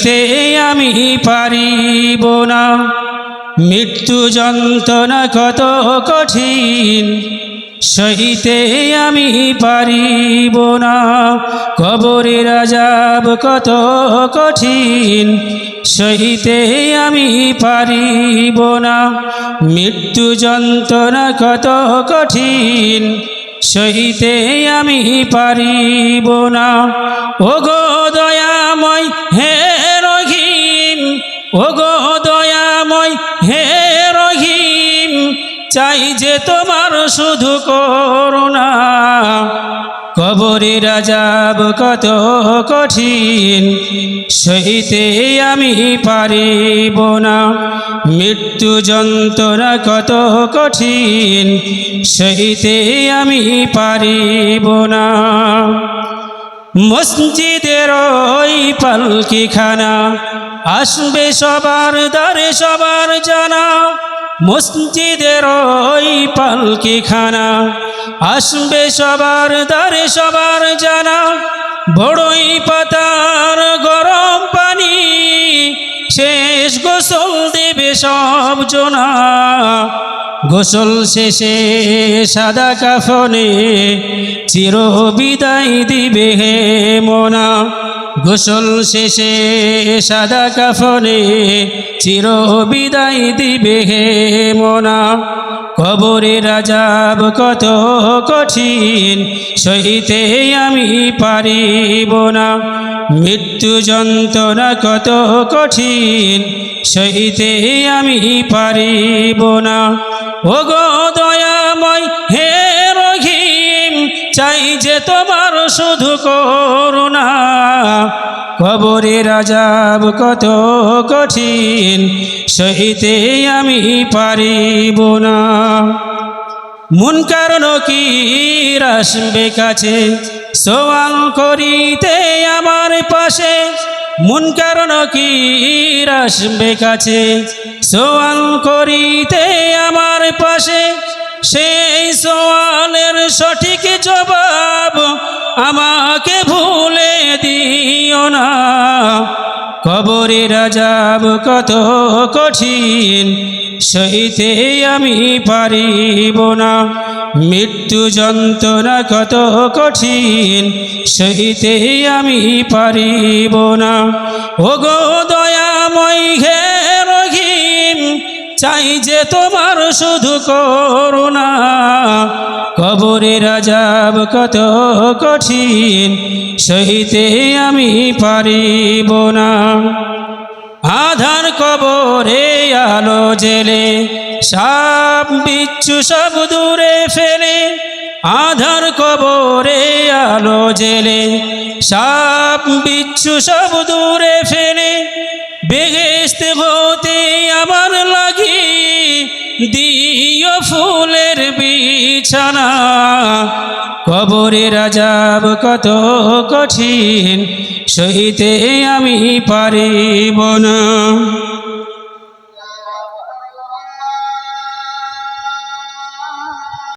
সহিতে আমি পারিব না। মৃত্যু যন্ত্রণা কত কঠিন, সহিতে আমি পারিব না। কবরের আযাব কত কঠিন, সহিতে আমি পারিব না। মৃত্যু যন্ত্রণা কত কঠিন, সহিতে আমি পারিব না। ওগো দয়াময় হে রহিম, ওগো দয়াময় হে রহিম, চাই যে তোমার শুধু করুণা। কবরের আযাব কত কঠিন, সহিতে আমি পারিব না। মৃত্যু যন্ত্রণা কত কঠিন, সহিতে আমি পারিব না। মসজিদের ওই পালকিখানা আসবে সবার দ্বারে সবার জানা। মসজিদের ওই পালকিখানা আসবে সবার দ্বারে সবার জানা। বড়ই পাতার গরম পানি শেষ গোসল দেবে সব জনা। গোসল শেষে সাদা কাফনে চির বিদায় দিবে হে মনা। গোসল শেষে সাদা কাফনে চির বিদায় দিবে হে মনা। কবরের আযাব কত কঠিন, সহিতে আমি পারিব না। মৃত্যু যন্ত্রণা কত কঠিন, সহিতে আমি পারিব না। ওগো দয়াময় হে রহিম, চাই যে তোমার শুধু করুণা। কবরের আযাব কত কঠিন, সহিতে আমি পারিব না। মুনকার নকির আসবে কাছে সওয়াল করিতে আমার পাশে। মুনকার নকির আসবে কাছে সওয়াল করিতে আমার পাশে। সেই সওয়ালের সঠিক জবাব আমাকে ভুলে দিও না। কবরের আযাব কত কঠিন, সহিতে আমি পারিব না। মৃত্যু যন্ত্রণা কত কঠিন, সহিতে আমি পারিব না। ওগো দয়াময় হে রহিম, চাই যে তোমার শুধু করুণা। কবরের আযাব কত কঠিন, সহিতে আমি পারিব না। আধার কবরে আলো জেলে সাপ বিচ্ছু সব দূরে ফেলে। আধার কবরে আলো জেলে সাপ বিচ্ছু সব দূরে ফেলে। বেহেশতে হতে আমার লাগি দিও ফুলের বিছানা। কবরের আযাব কত কঠিন, সহিতে আমি পারিব না।